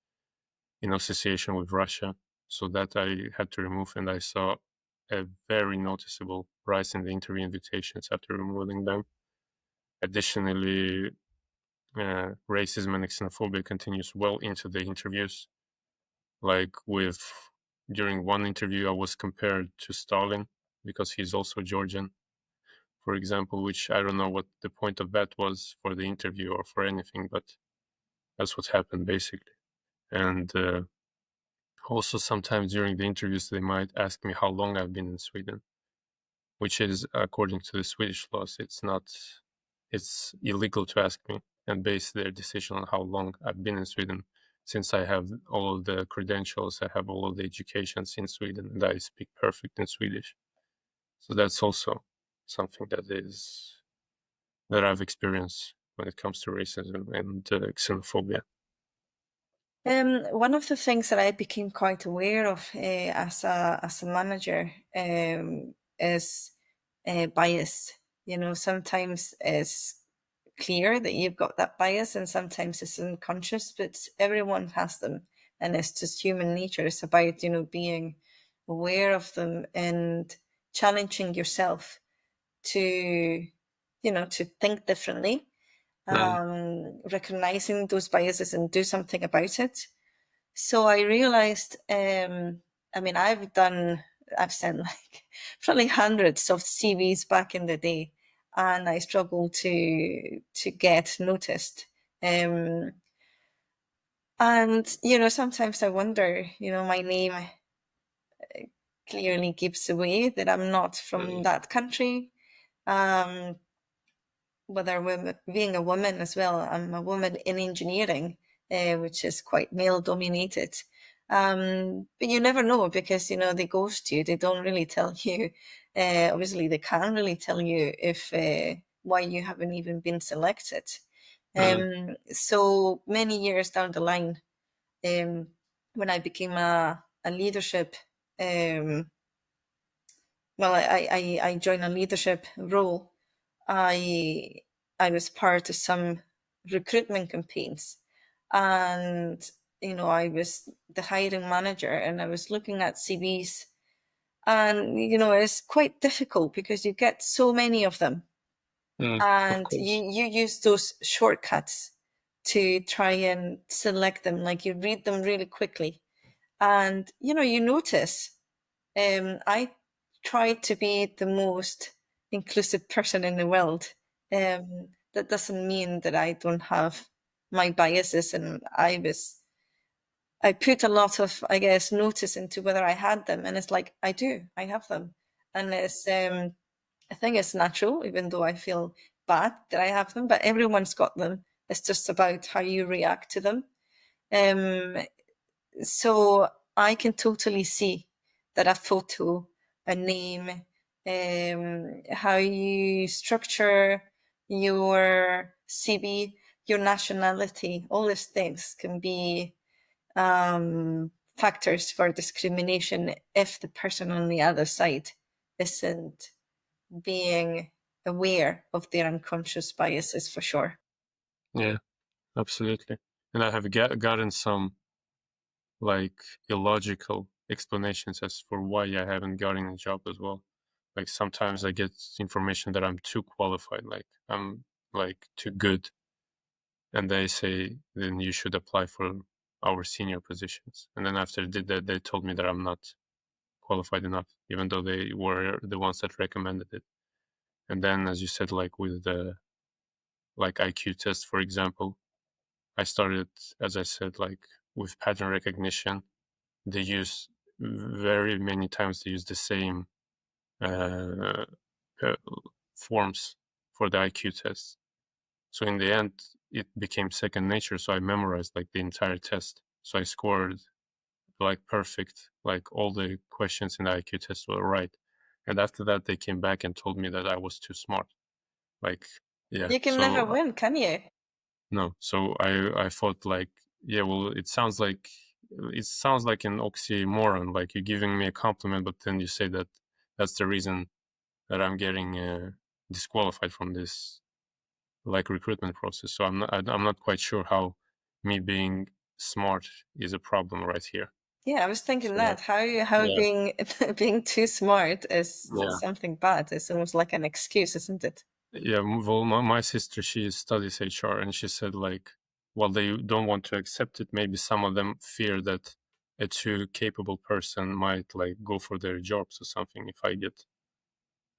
in association with Russia. So that I had to remove, and I saw a very noticeable rise in the interview invitations after removing them. Additionally, racism and xenophobia continues well into the interviews. Like during one interview, I was compared to Stalin because he's also Georgian, for example, which I don't know what the point of that was for the interview or for anything, but that's what happened basically. And also sometimes during the interviews, they might ask me how long I've been in Sweden, which is according to the Swedish laws, it's illegal to ask me and base their decision on how long I've been in Sweden, since I have all of the credentials, I have all of the educations in Sweden, and I speak perfect in Swedish. So that's also something that I've experienced when it comes to racism and xenophobia. One of the things that I became quite aware of as a manager is bias. Sometimes it's clear that you've got that bias, and sometimes it's unconscious, but everyone has them, and it's just human nature. It's about being aware of them and challenging yourself to, to think differently, Mm. recognizing those biases and do something about it. So I realized, I mean, I've sent like probably hundreds of CVs back in the day, and I struggled to get noticed. Um, and sometimes I wonder, my name clearly gives away that I'm not from Mm. that country. Um, whether being a woman as well, I'm a woman in engineering, which is quite male dominated. But you never know because they ghost you. They don't really tell you. Obviously, they can't really tell you if why you haven't even been selected. Mm. So many years down the line, um, when I became a leadership, um, well, I joined a leadership role. I I was part of some recruitment campaigns, and I was the hiring manager, and I was looking at CVs, and it's quite difficult because you get so many of them, Of and course. you use those shortcuts to try and select them, like you read them really quickly, and you notice. I try to be the most inclusive person in the world. That doesn't mean that I don't have my biases, and I put a lot of, I guess, notice into whether I had them, and it's like I have them, and I think it's natural, even though I feel bad that I have them. But everyone's got them. It's just about how you react to them. Um, so I can totally see that a photo, a name, how you structure your CV, your nationality, all these things can be factors for discrimination if the person on the other side isn't being aware of their unconscious biases, for sure. Yeah, absolutely. And I have gotten some like illogical explanations as for why I haven't gotten a job as well. Like sometimes I get information that I'm too qualified, like I'm like too good, and they say then you should apply for our senior positions. And then after I did that, they told me that I'm not qualified enough, even though they were the ones that recommended it. And then, as you said, like with the like IQ test, for example, I started, as I said, like with pattern recognition. They use very many times they use the same uh, uh, forms for the IQ test. So in the end, it became second nature. So I memorized like the entire test. So I scored like perfect, like all the questions in the IQ test were right. And after that, they came back and told me that I was too smart. Like, yeah. You can never So win, can you? no. So I thought like, yeah, well, it sounds like an oxymoron. Like you're giving me a compliment, but then you say that that's the reason that I'm getting disqualified from this like recruitment process. So I'm not quite sure how me being smart is a problem right here. Yeah, I was thinking So that how yeah, being being too smart is yeah, something bad. It's almost like an excuse, isn't it? yeah. Well, my sister she studies HR, and she said like, while they don't want to accept it, maybe some of them fear that a too capable person might like go for their jobs or something if I get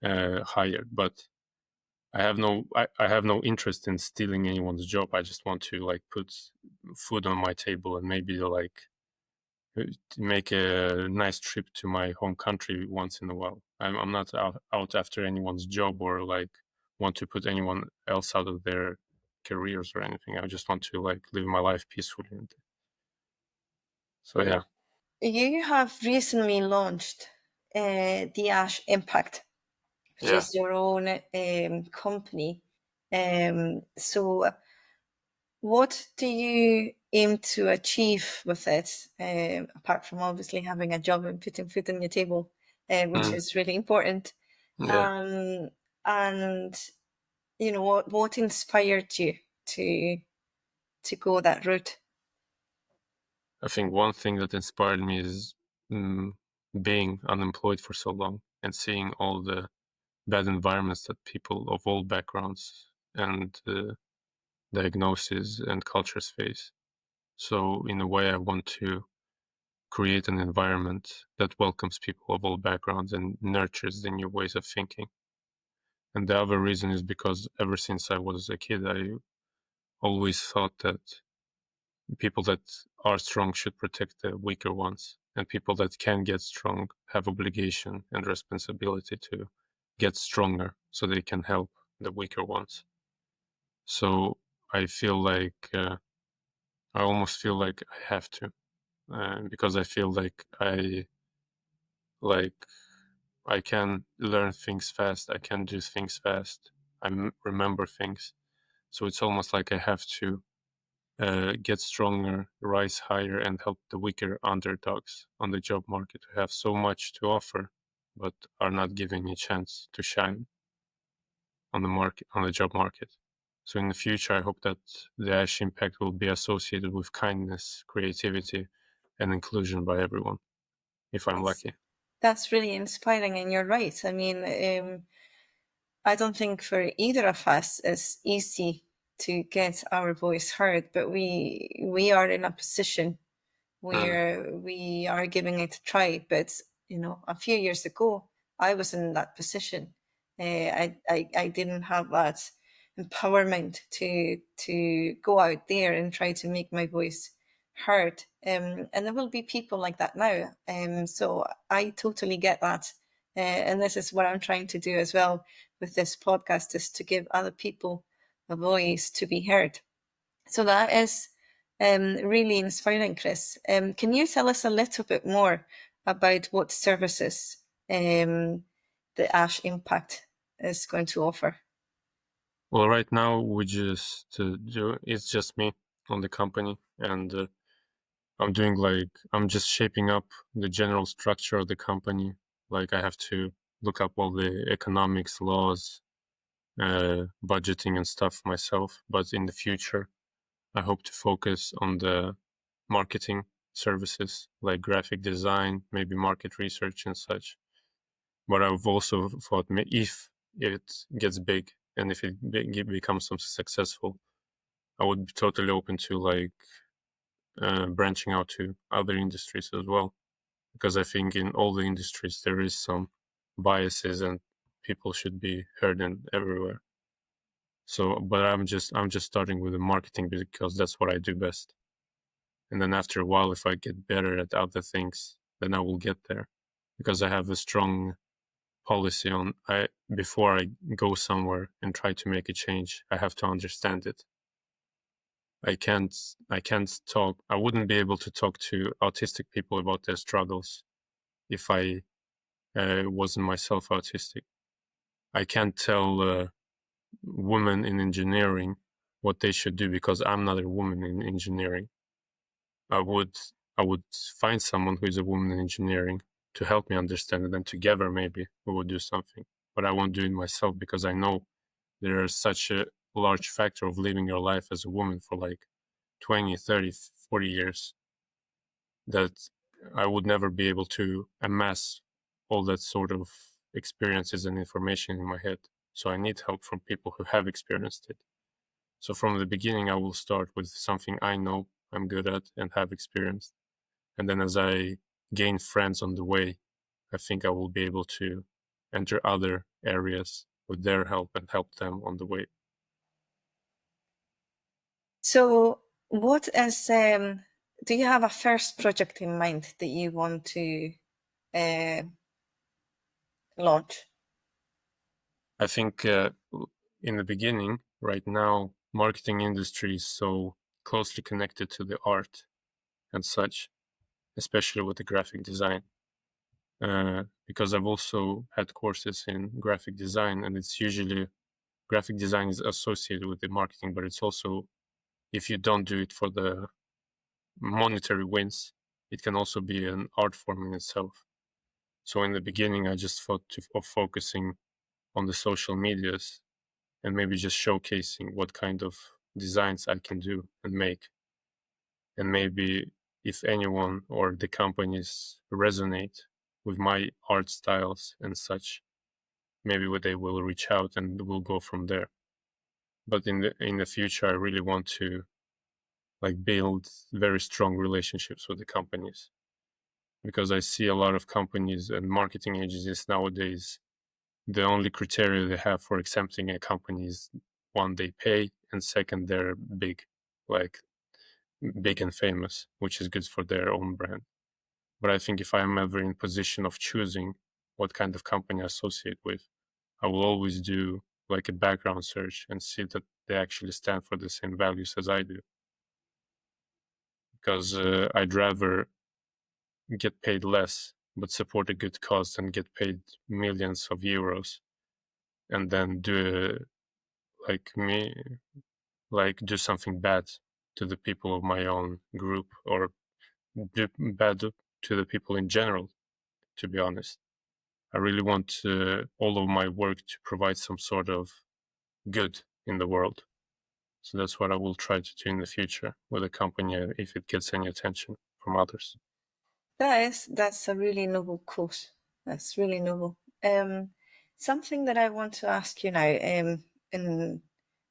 hired. But I have no interest in stealing anyone's job. I just want to like put food on my table and maybe like to make a nice trip to my home country once in a while. I'm not out after anyone's job or like want to put anyone else out of their careers or anything. I just want to like live my life peacefully. So yeah, You have recently launched the Ash Impact, which yeah. is your own company. So, what do you aim to achieve with it, apart from obviously having a job and putting food on your table, which Mm, is really important? yeah. Um, and what inspired you to go that route? I think one thing that inspired me is mm, being unemployed for so long and seeing all the bad environments that people of all backgrounds and diagnoses and cultures face. So in a way, I want to create an environment that welcomes people of all backgrounds and nurtures the new ways of thinking. And the other reason is because ever since I was a kid, I always thought that people that are strong should protect the weaker ones, and people that can get strong have obligation and responsibility to get stronger so they can help the weaker ones. So I feel like I almost feel like I have to, because I feel like I can learn things fast, I can do things fast, remember things. So it's almost like I have to get stronger, rise higher, and help the weaker underdogs on the job market who have so much to offer, but are not given a chance to shine on the market, on the job market. So in the future, I hope that the Ash impact will be associated with kindness, creativity, and inclusion by everyone, if I'm Yes, lucky. that's really inspiring, and you're right. I mean, I don't think for either of us it's easy to get our voice heard, but we are in a position Mm, where we are giving it a try. But a few years ago, I was in that position. I didn't have that empowerment to go out there and try to make my voice heard. And there will be people like that now. So I totally get that. And this is what I'm trying to do as well with this podcast, is to give other people a voice to be heard. So that is really inspiring, Chris. Can you tell us a little bit more about what services the Ash Impact is going to offer? Well, right now we just it's just me on the company, and I'm just shaping up the general structure of the company. Like I have to look up all the economics, laws, budgeting and stuff myself. But in the future, I hope to focus on the marketing services like graphic design, maybe market research and such. But I've also thought if it gets big and if it becomes some successful, I would be totally open to branching out to other industries as well, because I think in all the industries there is some biases and people should be heard in everywhere. So, but I'm just starting with the marketing because that's what I do best. And then after a while, if I get better at other things, then I will get there, because I have a strong policy on I before I go somewhere and try to make a change, I have to understand it. I wouldn't be able to talk to autistic people about their struggles if I wasn't myself autistic. I can't tell women in engineering what they should do because I'm not a woman in engineering. I would I would find someone who is a woman in engineering to help me understand it, and together maybe we would do something. But I won't do it myself because I know there is such a large factor of living your life as a woman for like 20, 30, 40 years that I would never be able to amass all that sort of experiences and information in my head. So I need help from people who have experienced it. So from the beginning, I will start with something I know I'm good at and have experienced. And then as I gain friends on the way, I think I will be able to enter other areas with their help and help them on the way. So, what is do you have a first project in mind that you want to uh, launch? I think in the beginning, right now, marketing industry is so closely connected to the art and such, especially with the graphic design. Because I've also had courses in graphic design, and it's usually graphic design is associated with the marketing, but it's also, if you don't do it for the monetary wins, it can also be an art form in itself. So in the beginning, I just thought of focusing on the social medias and maybe just showcasing what kind of designs I can do and make. And maybe if anyone or the companies resonate with my art styles and such, maybe they will reach out and we'll go from there. But in the future, I really want to like build very strong relationships with the companies, because I see a lot of companies and marketing agencies nowadays, the only criteria they have for accepting a company is one, they pay, and second, they're big, like big and famous, which is good for their own brand. But I think if I'm ever in position of choosing what kind of company I associate with, I will always do like a background search and see that they actually stand for the same values as I do. Because I'd rather get paid less but support a good cause than get paid millions of euros and then do like me like do something bad to the people of my own group, or do bad to the people in general. To be honest, I really want all of my work to provide some sort of good in the world. So that's what I will try to do in the future with a company if it gets any attention from others. That's a really noble quote. That's really noble. Something that I want to ask you now, in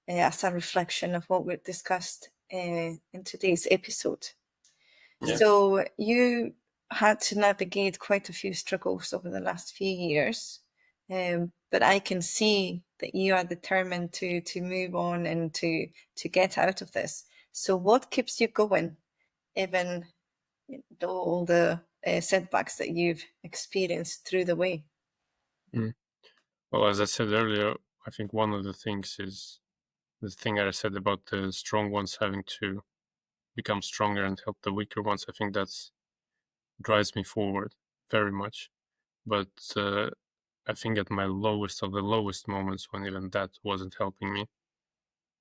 as a reflection of what we've discussed in today's episode. Yeah. So you had to navigate quite a few struggles over the last few years, but I can see that you are determined to move on and to get out of this. So what keeps you going, even though all the setbacks that you've experienced through the way? Mm. Well, as I said earlier, I think one of the things is the thing that I said about the strong ones having to become stronger and help the weaker ones. I think that's drives me forward very much. But I think at my lowest of the lowest moments, when even that wasn't helping me,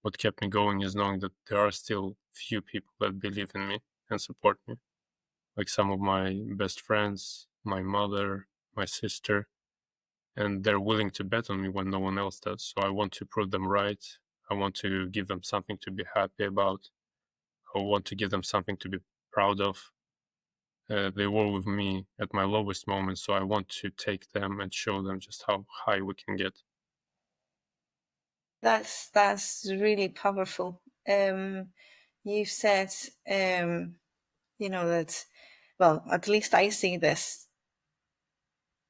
what kept me going is knowing that there are still few people that believe in me and support me. Like some of my best friends, my mother, my sister, and they're willing to bet on me when no one else does. So I want to prove them right. I want to give them something to be happy about. I want to give them something to be proud of. They were with me at my lowest moments, so I want to take them and show them just how high we can get. That's really powerful. You said, that, well, at least I see this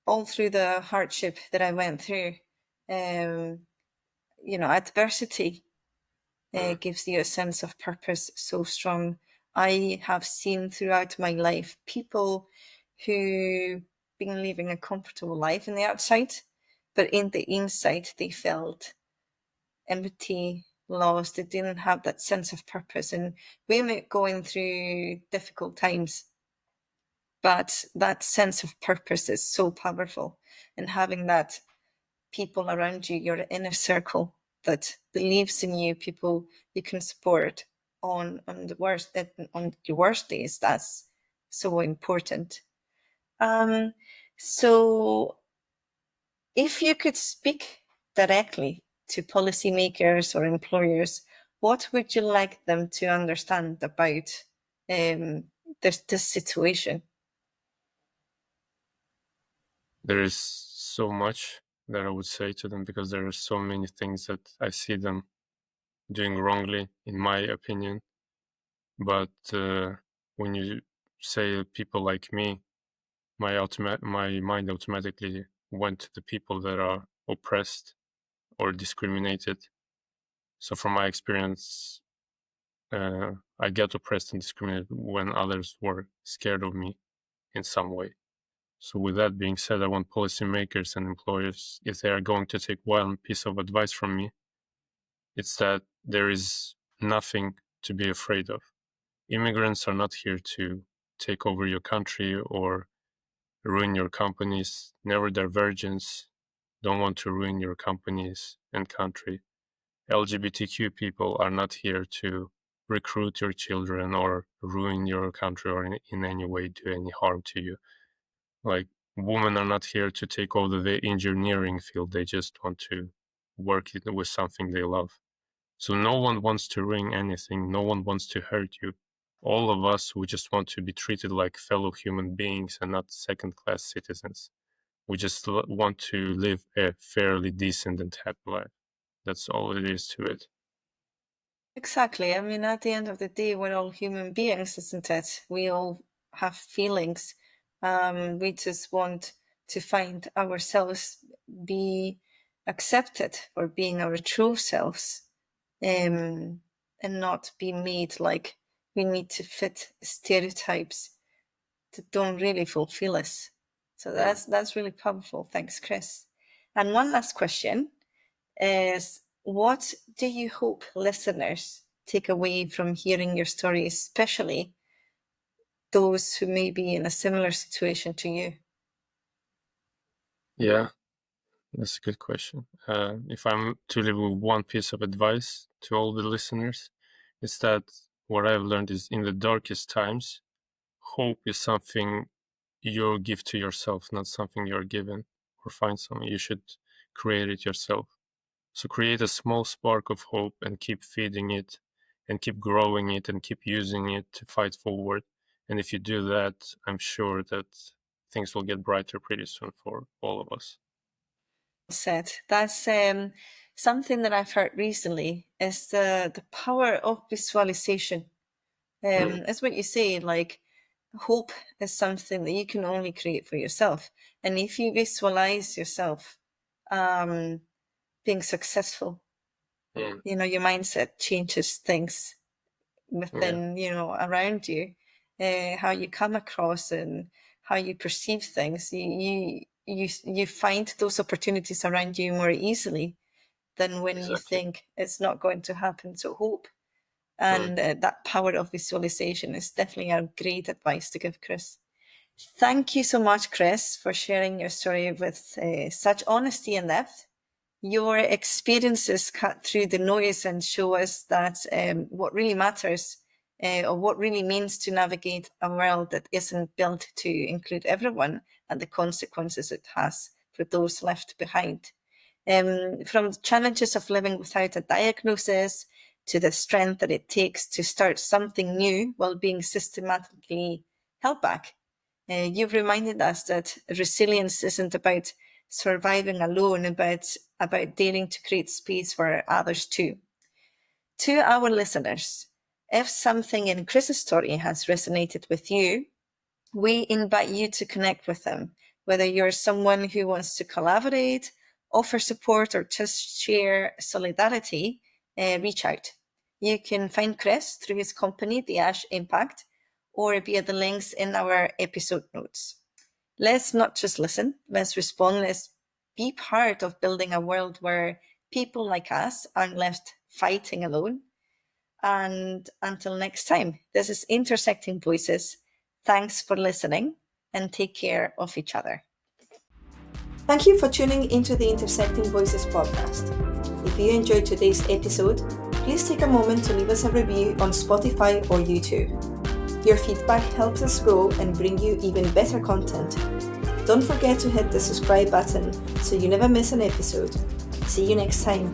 all through the hardship that I went through. Adversity gives you a sense of purpose so strong. I have seen throughout my life people who been living a comfortable life in the outside, but in the inside they felt empty, lost. They didn't have that sense of purpose, and women going through difficult times. But that sense of purpose is so powerful, and having that people around you, your inner circle that believes in you, people you can support on your worst days. That's so important. So if you could speak directly to policymakers or employers, what would you like them to understand about this situation? There is so much that I would say to them, because there are so many things that I see them doing wrongly, in my opinion. But when you say people like me, my mind automatically went to the people that are oppressed or discriminated. So from my experience, I get oppressed and discriminated when others were scared of me in some way. So with that being said, I want policymakers and employers, if they are going to take one piece of advice from me, it's that there is nothing to be afraid of. Immigrants are not here to take over your country or ruin your companies. Neurodivergence don't want to ruin your companies and country. LGBTQ people are not here to recruit your children or ruin your country or in any way do any harm to you. Like, women are not here to take over the engineering field. They just want to work with something they love. So no one wants to ruin anything. No one wants to hurt you. All of us, we just want to be treated like fellow human beings and not second-class citizens. We just want to live a fairly decent and happy life. That's all it is to it. Exactly. I mean, at the end of the day, we're all human beings, isn't it? We all have feelings. We just want to find ourselves be accepted for being our true selves, and not be made like we need to fit stereotypes that don't really fulfill us. So that's really powerful. Thanks, Chris. And one last question is, what do you hope listeners take away from hearing your story, especially those who may be in a similar situation to you? Yeah, that's a good question. If I'm to leave with one piece of advice to all the listeners, it's that what I've learned is in the darkest times, hope is something you give to yourself, not something you're given or find something. You should create it yourself. So create a small spark of hope and keep feeding it and keep growing it and keep using it to fight forward. And if you do that, I'm sure that things will get brighter pretty soon for all of us. Said that's something that I've heard recently is the power of visualization. It's what you say, like hope is something that you can only create for yourself. And if you visualize yourself being successful, your mindset changes things within, around you, how you come across and how you perceive things. You find those opportunities around you more easily than when you think it's not going to happen. So hope and that power of visualization is definitely a great advice to give, Chris. Thank you so much, Chris, for sharing your story with such honesty and depth. Your experiences cut through the noise and show us that what really matters, or what really means to navigate a world that isn't built to include everyone, and the consequences it has for those left behind. From the challenges of living without a diagnosis to the strength that it takes to start something new while being systematically held back. You've reminded us that resilience isn't about surviving alone, but about daring to create space for others too. To our listeners, if something in Chris's story has resonated with you, we invite you to connect with them. Whether you're someone who wants to collaborate, offer support, or just share solidarity, reach out. You can find Chris through his company, The Ash Impact, or via the links in our episode notes. Let's not just listen, let's respond, let's be part of building a world where people like us aren't left fighting alone. And until next time, this is Intersecting Voices. Thanks for listening and take care of each other. Thank you for tuning into the Intersecting Voices podcast. If you enjoyed today's episode, please take a moment to leave us a review on Spotify or YouTube. Your feedback helps us grow and bring you even better content. Don't forget to hit the subscribe button so you never miss an episode. See you next time.